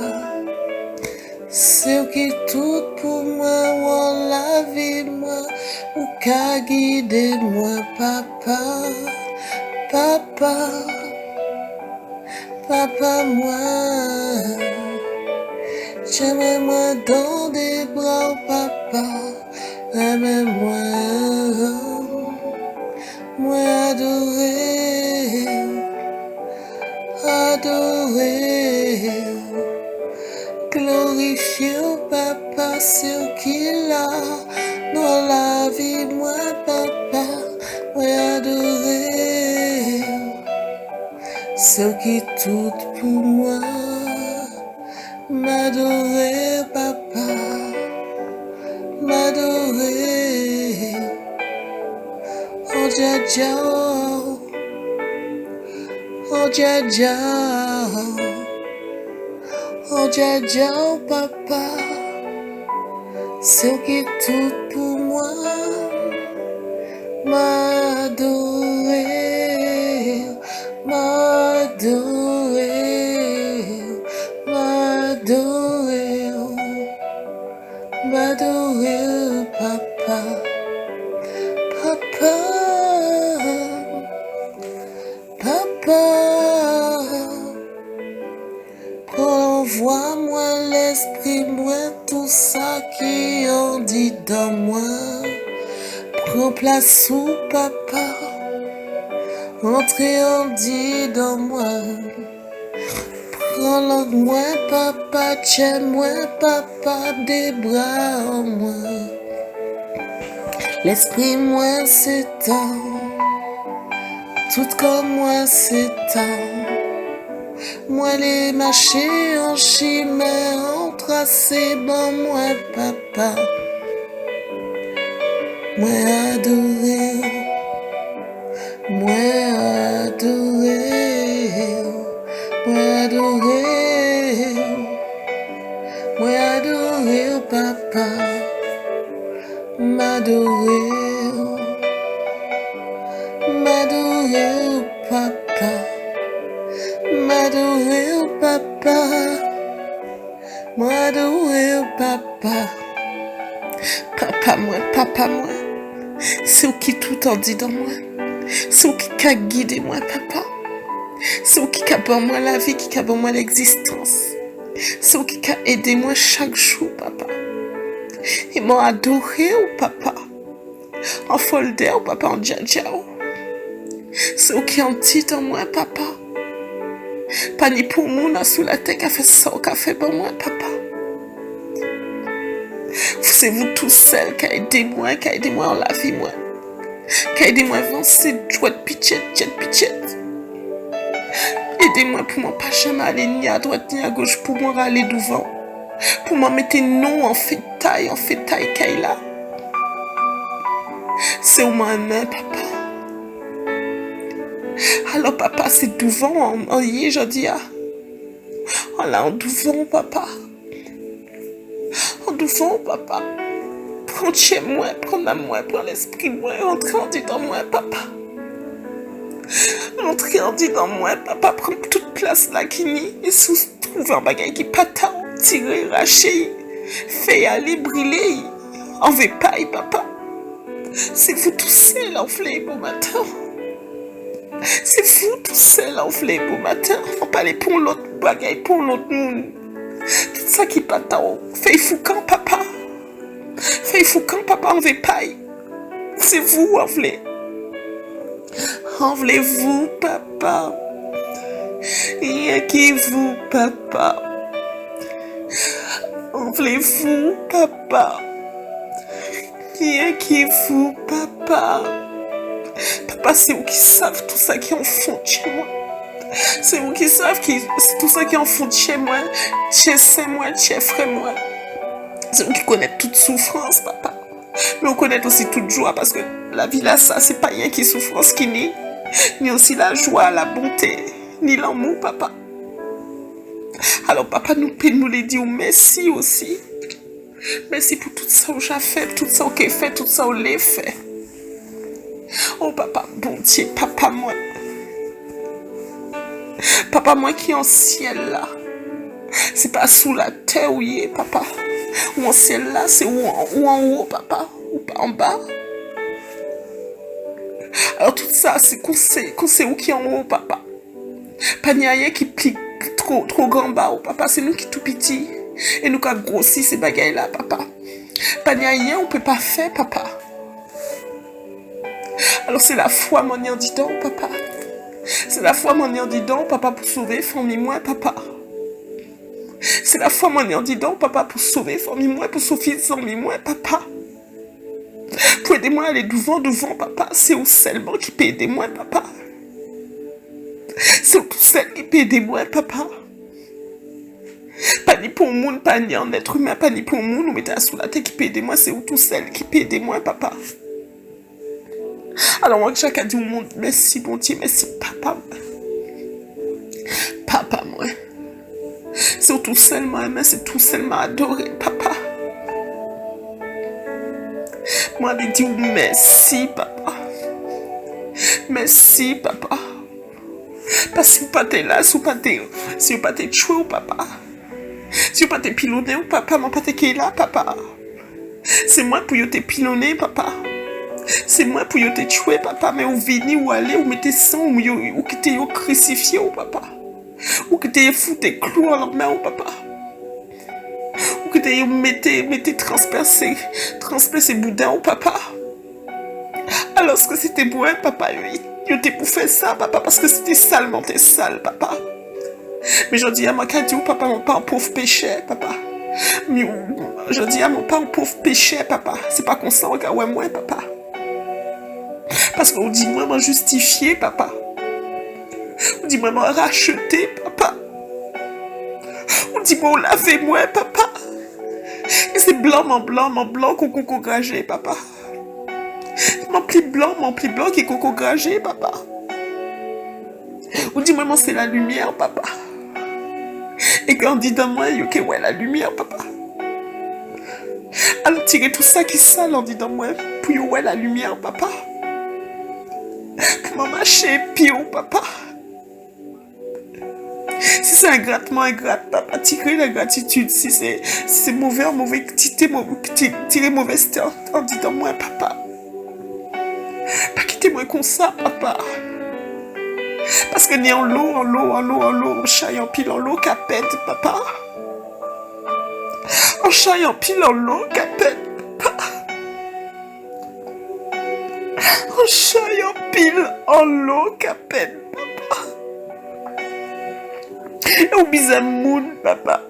c'est qui tout pour moi, la vie moi, ou qu'à guider moi papa, papa. Papa, moi, j'aime-moi dans des bras, papa, aime-moi, moi adoré, adoré, glorifié, papa, c'est qu'il a dans la vie, moi, papa, moi adoré. Ce qui tout pour moi, m'adorer papa, m'adorer, oh dja oh dja oh dja papa, ce qui tout pour moi, m'adorer. M'adorer, papa, papa, papa, envoie-moi l'esprit, moi, tout ça qui en dit dans moi, prends place sous papa, entrez en dit dans moi. Prends moi papa, tiens-moi papa, des bras en moi. L'esprit moi s'étend, tout comme moi s'étend. Moi les marchés en chimère, en tracé, bon moi papa. Moi adoré, moi adoré, moi adoré. adoré, papa, m'adoré, papa, m'adoré, papa, m'adoré, papa, papa, moi, c'est où qui tout en dit dans moi, c'est où qui a guidé moi, papa, c'est où qui a bon moi la vie, qui a bon moi l'existence, c'est où qui a aidé moi chaque jour, papa, et m'a adoré, papa, en folder, papa, en dja, c'est où qui en dit dans moi, papa, pas ni pour moi, sous la tête, qui a fait ça, qui a fait pour moi, papa. C'est vous tous seuls qui a aidé moi en la vie, moi. Qui a aidé moi à avancer, jouer de pitchet. Aidez-moi pour moi pas jamais aller ni à droite ni à gauche, pour moi aller devant. Pour moi mettre non en fait taille, Kaila. C'est où moi main, papa. Alors, papa, c'est devant, en y, je dis, oh là, en devant, papa. En devant, papa. Prends chez moi, prends à moi, prends l'esprit moi, rentre en dit dans moi, papa. Rentre en dit dans moi, papa, prends toute place là qui nie, et sous trouve un bagage qui pata, tirer, racher, fait aller brûler, en veut pas, papa. C'est vous tout seul en flé beau matin. C'est vous tout seul en flé beau matin. On parle pour l'autre bagage, pour l'autre monde. Tout ça qui pata, fait foucan, papa. Fait foucan, papa, on veut pas. C'est vous en flé. Enlevez-vous, papa. Rien qui vous, papa. Enlevez-vous, papa. Rien qui vous, papa. Papa, c'est vous qui savent tout ça qui est en fond de chez moi. C'est vous qui savent tout ça qui est en fond de chez moi. Chez moi, chez frère moi. C'est vous qui connaissez toute souffrance, papa. Mais on connaît aussi toute joie parce que la vie là, ça, c'est pas rien qui souffrance qui nie. Ni aussi la joie, la bonté, ni l'amour, papa. Alors, papa, nous les dire merci aussi. Merci pour tout ça que j'ai fait, tout ça que j'ai fait, tout ça que j'ai fait. Oh, papa, bon Dieu, papa, moi. Papa, moi qui est en ciel là. C'est pas sous la terre où il est, papa. Ou en ciel là, c'est ou en haut, papa. Ou pas en bas. Alors tout ça, c'est qu'on sait où qui est en haut, papa. Pas ni rien qui plie trop grand bas, oh, papa. C'est nous qui tout petit. Et nous qui grossi ces bagailles là, papa. Pas ni rien, on peut pas faire, papa. Alors c'est la foi, mon en dit donc, papa. C'est la foi, mon en dit donc, papa, pour sauver, famille-moi, papa. C'est la foi, mon en dit donc, papa, pour sauver, famille-moi, pour sauver, famille-moi, papa. Pour aider moi à aller devant, papa. C'est où seulement qui peut aider moi, papa. C'est où tout seul qui peut aider moi, papa. Pas ni pour le monde, pas ni en être humain, pas ni pour le monde, nous mettez sous la tête qui peut aider moi. C'est où tout seul qui peut aider moi, papa. Alors moi, chacun dit au monde, merci, bon Dieu, merci, papa. Papa, moi. C'est où tout seul, moi, c'est tout seul m'a adoré, papa. Moi, je dis merci, papa. Merci, papa. Parce que vous pas là, si vous pas tué, papa. Si vous pas pilonné, papa, moi pas là, papa. C'est moi pour te pilonner, papa. C'est moi pour te tuer, papa. Mais vous venez ou aller, ou mettez sang, ou quittez vous crucifié, papa. Ou quittez foutre clous en la main, papa. Ou quittez mettez transpercer boudin, papa. Alors que c'était bon, papa, oui. Yo t'es pour faire ça, papa, parce que c'était salement, t'es sale, papa. Mais je dis à ma cadio, papa, mon pas un pauvre péché, papa. Mais je dis à mon pas un pauvre péché, papa. C'est pas qu'on s'en regarde, ouais, moi, papa. Parce qu'on dit, moi, justifié, papa. On dit, moi, racheté, papa. On dit, moi, lavé, moi, papa. Et c'est blanc qu'on gagé, papa. Mon pli blanc qui est coco gagé, papa. On dit, maman, c'est la lumière, papa. Et quand on dit dans moi, ok, ouais, la lumière, papa. Alors tirez tout ça qui est sale, on dit dans moi, puis ouais, la lumière, papa. Pour marcher, puis papa. Si c'est un grattement, un gratte, papa, tirez la gratitude. Si c'est mauvais, tirez mauvaise terre, on dit dans moi, papa. Pas quittez-moi comme ça, papa. Parce que ni en l'eau, en chaille en pile, en l'eau qu'à pète, papa. En chaille en pile, en l'eau qu'à pète, papa. En chaille en pile, en l'eau qu'à pète, papa. Et on bise un moun, papa.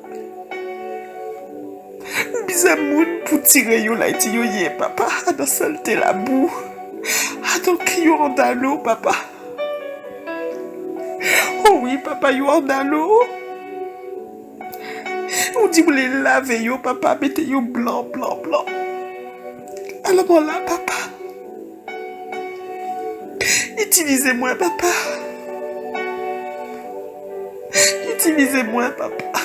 On bise un moun pour tirer yo là, et yo yé, papa. Dans saleté la boue. Dans criyo en dalo, papa. Oh oui, papa, yo en dalo. On dit vous les lavez yo, papa, mettez yo blanc. Alors voilà, papa. Utilisez-moi, papa. Utilisez-moi, papa.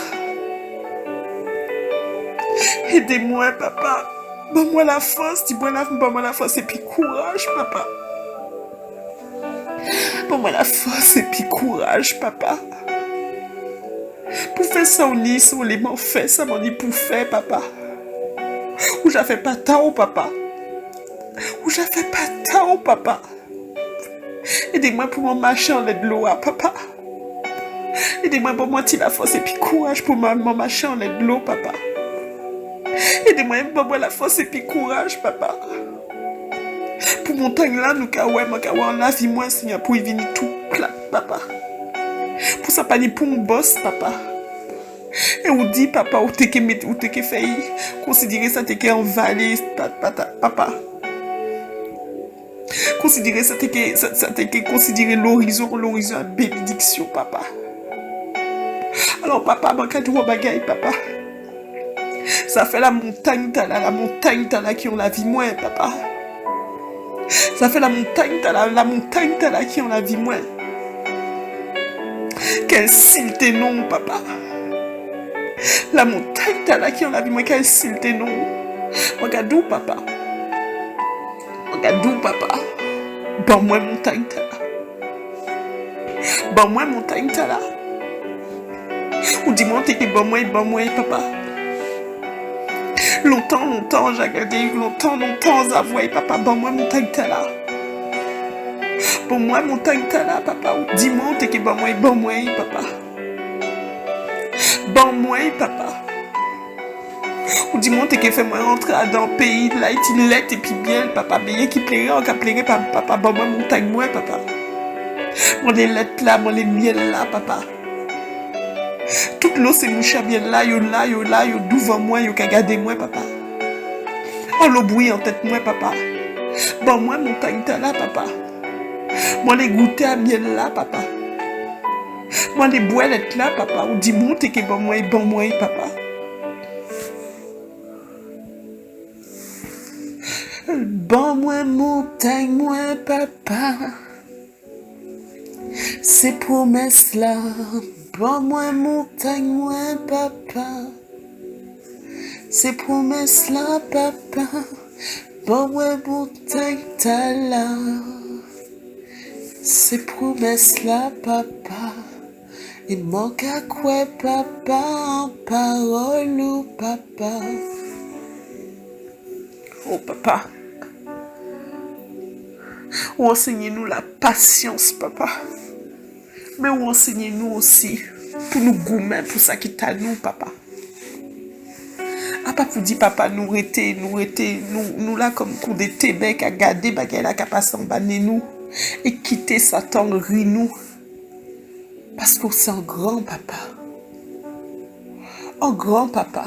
Aidez-moi, papa. Donne-moi la force, dis-moi la force et puis courage, papa. Donne-moi la force et puis courage, papa. Pour faire ça, on les m'en fait, ça m'en dit pour faire, papa. Ou j'avais pas tant, papa. Ou j'avais pas tant, papa. Aidez-moi pour mon marcher en l'aide de l'eau, papa. Aidez-moi pour moi, la force et puis courage pour mon marcher en l'aide de l'eau, papa. Aidez-moi pour moi la force et puis courage, papa. Pour mon temps là, nous kawa, la vie moi, Seigneur, pour y venir tout plat, papa. Pour ça, pas ni pour mon boss, papa. Et on dit, papa, ou t'es que fait, considérer ça, t'es que en vallée, papa. Considérer ça, t'es que considérer l'horizon à bénédiction, papa. Alors, papa, man, quand tu vois bagaille, papa. Ça fait la montagne, t'as là qui ont la vie moins, papa. Ça fait la montagne, t'as là qui ont la vie moins. Quel style tes noms, papa. La montagne, t'as là qui ont la vie moins, quel style tes noms. Regarde où, papa. Regarde où, papa. Bon, moi, montagne, t'as là. Bon, moi, montagne, t'as là. Ou dis-moi, t'es que bon, moi, papa. Longtemps, j'ai regardé, longtemps, avoué, papa, bon, moi, montagne, t'as là. Bon, moi, montagne, t'as là, papa. Ou dis-moi, t'es que bon, moi, papa. Bon, moi, papa. Ou dis-moi, t'es que fait moi rentrer dans le pays, là, il est, et puis bien, papa, bien qui plairait, on a plairé, papa, bon, moi, montagne, moi, papa. Mon les lettres là, mon les miel là, papa. Toute l'eau c'est moucha bien là, yo devant moi, yo ka gade moi, papa. On l'eau bouille en tête moi, papa. Bon, moi, montagne ta là, papa. Moi, les goûter à miel là, papa. Moi, les boilettes là, papa. Ou dis-moi, t'es que bon, moi, papa. Bon, moi, montagne, moi, papa. Ces promesses là. Bon, moi, montagne, moi, papa. Ces promesses là, papa. Bon, moi, montagne, t'as là. Ces promesses là, papa. Et manque à quoi, papa, en parole ou papa. Oh, papa. Ou enseignez-nous la patience, papa. Mais ou enseignez-nous aussi pour nous goumer, pour ça qui t'a nous, papa. Ah, pas pour dire, papa, nous là comme coup de tébec à garder, bagay la capacité en banner nous et quitter Satan, ri nous. Parce que c'est un grand papa. Un grand papa.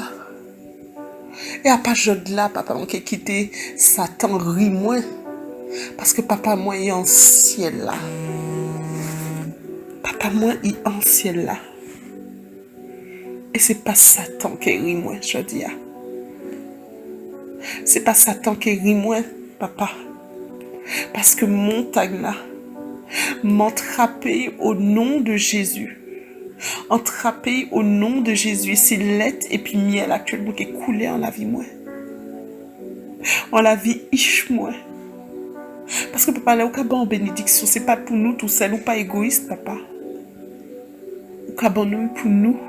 Et à partir de là, papa, on peut quitter Satan, ri moins. Parce que papa, moi, est en ciel là. Papa, moi, est en ciel là. Et c'est pas Satan qui rit moi, je dis. C'est pas Satan qui rit moi, papa. Parce que montagne là m'entraper au nom de Jésus. Entrapé au nom de Jésus. C'est lait et puis miel actuellement qui est coulé en la vie, moi. En la vie, ish, moi. Parce que papa, là, au cas en bénédiction, c'est pas pour nous tout seul, ou pas égoïste, papa. Au cas nous pour nous,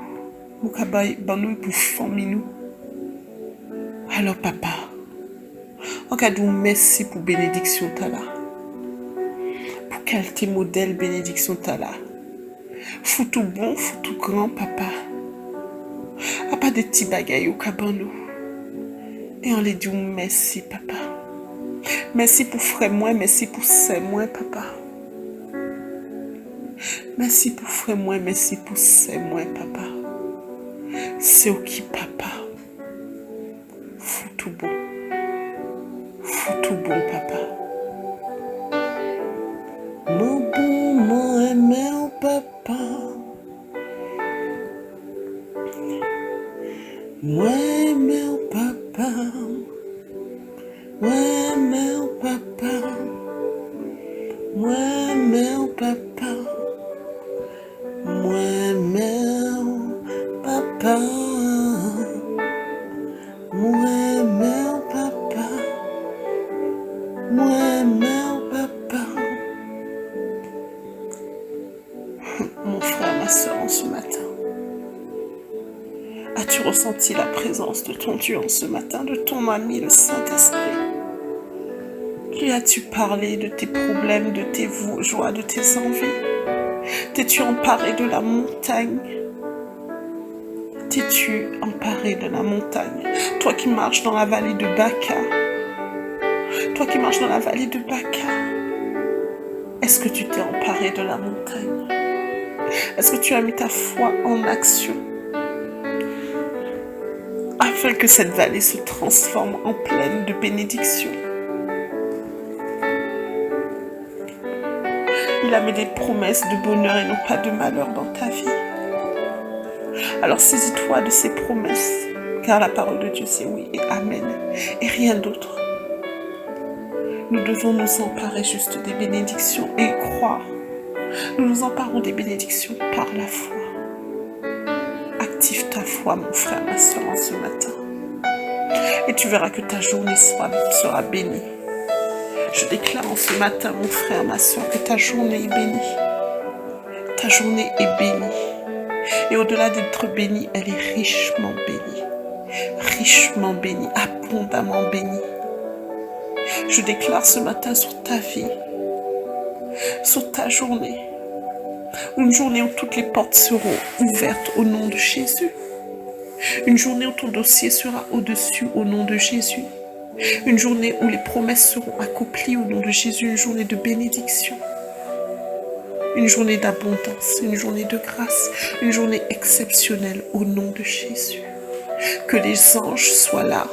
au cas nous pour famille nous. Alors, papa, au cas d'où merci pour bénédiction, t'as là. Pour qualité modèle bénédiction, t'as là. Fou tout bon, fou tout grand, papa. A pas de petits bagailles au cas nous. Et on les dit merci, papa. Merci pour frère moi, merci pour sœur moi, papa. Merci pour frère moi, merci pour sœur moi, papa. C'est ok, papa. Fou tout bon. Fou tout bon, papa. Mon bon, mon aimé, papa. Moi, mon papa. Moi, mon papa. Moi, mon papa. Moi, mon papa. Moi, mon papa. Moi, mon papa. Mon frère, ma soeur, en ce matin. As-tu ressenti la présence de ton Dieu en ce matin, de ton ami, le Saint-Esprit? Lui as-tu parlé de tes problèmes, de tes joies, de tes envies? T'es-tu emparé de la montagne? T'es-tu emparé de la montagne? Toi qui marches dans la vallée de Baca. Toi qui marches dans la vallée de Baca. Est-ce que tu t'es emparé de la montagne? Est-ce que tu as mis ta foi en action? Afin que cette vallée se transforme en plaine de bénédiction. Il a mis des promesses de bonheur et non pas de malheur dans ta vie. Alors saisis-toi de ces promesses, car la parole de Dieu c'est oui et amen, et rien d'autre. Nous devons nous emparer juste des bénédictions et croire. Nous nous emparons des bénédictions par la foi. Active ta foi, mon frère, ma soeur, en ce matin. Et tu verras que ta journée sera bénie. Je déclare en ce matin, mon frère, ma soeur, que ta journée est bénie. Ta journée est bénie. Et au-delà d'être bénie, elle est richement bénie. Richement bénie, abondamment bénie. Je déclare ce matin sur ta vie, sur ta journée, une journée où toutes les portes seront ouvertes au nom de Jésus. Une journée où ton dossier sera au-dessus au nom de Jésus. Une journée où les promesses seront accomplies au nom de Jésus. Une journée de bénédiction. Une journée d'abondance. Une journée de grâce. Une journée exceptionnelle au nom de Jésus. Que les anges soient là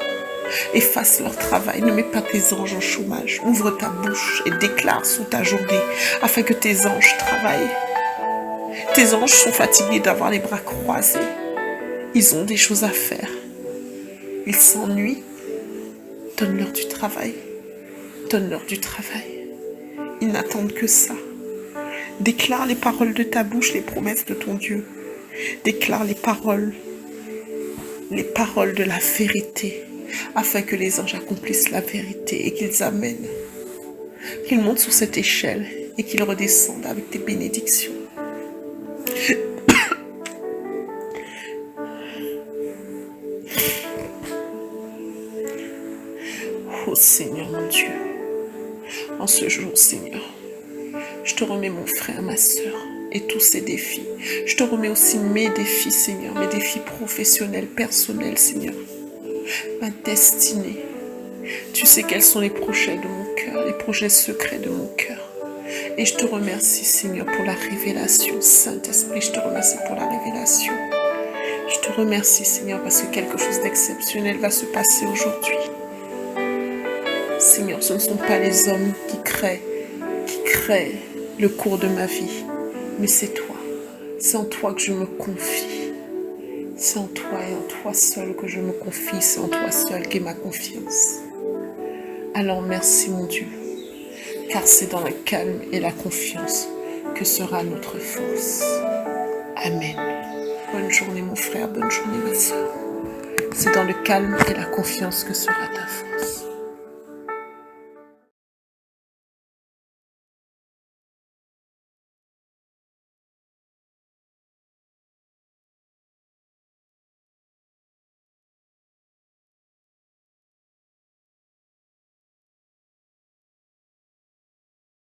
et fassent leur travail. Ne mets pas tes anges en chômage. Ouvre ta bouche et déclare sur ta journée afin que tes anges travaillent. Tes anges sont fatigués d'avoir les bras croisés. Ils ont des choses à faire. Ils s'ennuient. Donne-leur du travail. Donne-leur du travail. Ils n'attendent que ça. Déclare les paroles de ta bouche, les promesses de ton Dieu. Déclare les paroles de la vérité, afin que les anges accomplissent la vérité et qu'ils amènent, qu'ils montent sur cette échelle et qu'ils redescendent avec tes bénédictions. Oh Seigneur mon Dieu, en ce jour Seigneur, je te remets mon frère, ma soeur et tous ces défis. Je te remets aussi mes défis Seigneur, mes défis professionnels, personnels Seigneur, ma destinée. Tu sais quels sont les projets de mon cœur, les projets secrets de mon cœur. Et je te remercie Seigneur pour la révélation. Saint-Esprit, je te remercie pour la révélation. Je te remercie Seigneur parce que quelque chose d'exceptionnel va se passer aujourd'hui. Seigneur, ce ne sont pas les hommes qui créent le cours de ma vie, mais c'est toi. C'est en toi que je me confie. C'est en toi et en toi seul que je me confie. C'est en toi seul qu'est ma confiance. Alors merci mon Dieu, car c'est dans le calme et la confiance que sera notre force. Amen. Bonne journée mon frère, bonne journée ma soeur. C'est dans le calme et la confiance que sera ta force.